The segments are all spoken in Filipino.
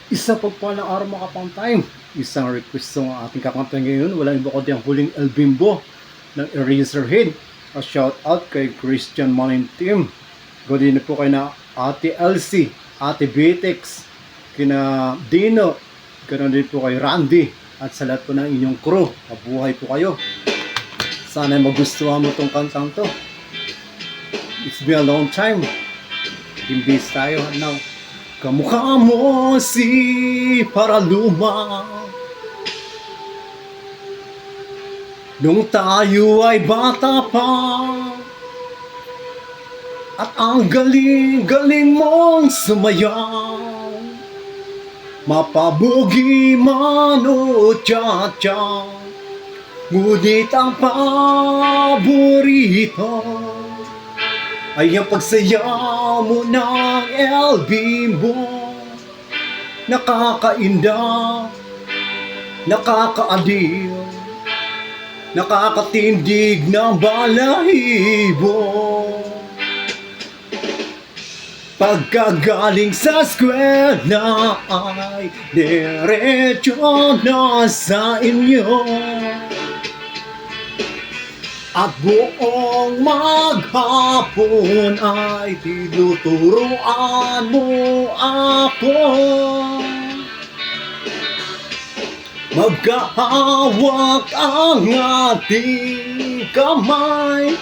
Isa pa pala araw mga kapang-time. Isang request ng ating kakanta ngayon. Walang iba kundi ang huling El Bimbo ng Eraserhead. A shout out kay Christian Manin Team. Good din po kay na Ate Elsie, Ate Betex, kina Dino, ganoon din po kay Randy, at sa lahat po ng inyong crew. Mabuhay po kayo. Sana magustuhan mo tong kantang to. It's been a long time. Imbis tayo now. Kamukha mo si Paraluma nung tayo ay bata pa, at ang galing-galing mong sumayaw, mapabugi man o tsa-tsa, ngunit ang paborito ay ang pagsayaw mo ng El Bimbo. Nakakainda, nakakaaliw, nakakatindig ng balahibo. Pagkagaling sa eskwela ay diretso na sa inyo, at buong maghapon ay tinuturuan mo ako. Magkahawak ang ating kamay,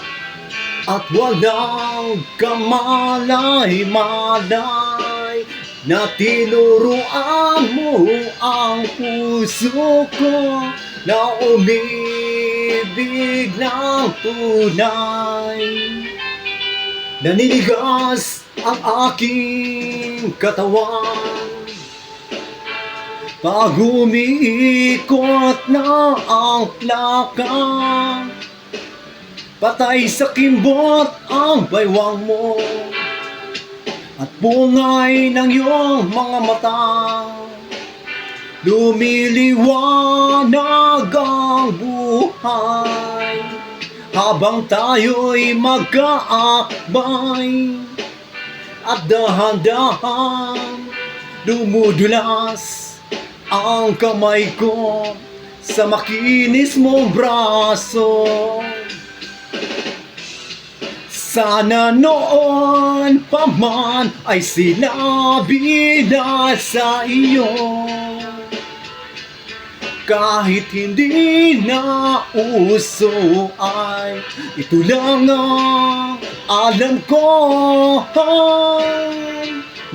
at walang kamalay-malay, na tinuruan mo ang puso ko na umibig ng tunay. Naninigas ang aking katawan pag umiikot na ang plaka, patay sa kimbot ang baywang mo, at bungay ng iyong mga mata, lumiliwanag ang buhay habang tayo'y magkaakbay, at dahan-dahan dumudulas ang kamay ko sa makinis mong braso. Sana noon pa man ay sinabi na sa iyo, kahit hindi na uso ay ito lang ang alam ko.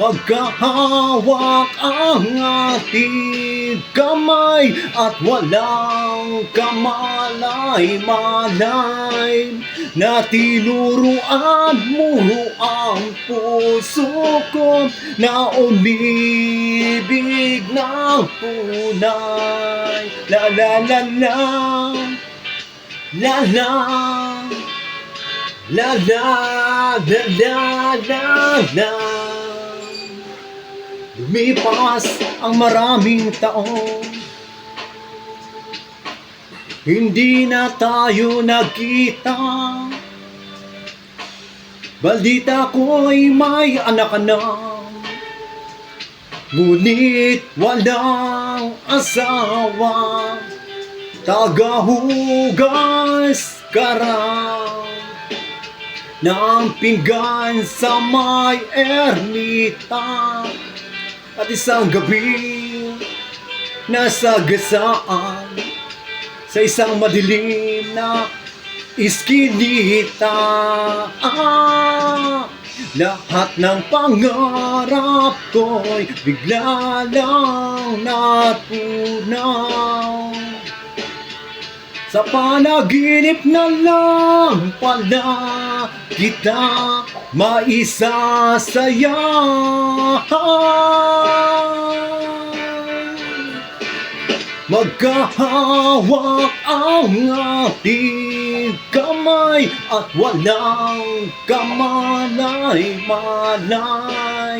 Magkahawak ang ating kamay, at walang kamalay-malay, na tinuruan mo ang puso ko na umibig ng tunay. La la la la, la la, la la la la la la. Lumipas ang maraming taon, hindi na tayo nagkita. Balita ko'y may anak ka na, ngunit walang asawa. Tagahugas ka raw ng pinggan sa may ermita, at isang gabi nasa gasaan sa isang madilim na iskinita. Lahat ng pangarap ko'y bigla lang natunaw. Sa panaginip na lang pala kita maisasaya. Magkahawak ang ating kamay, at walang kamalay-malay,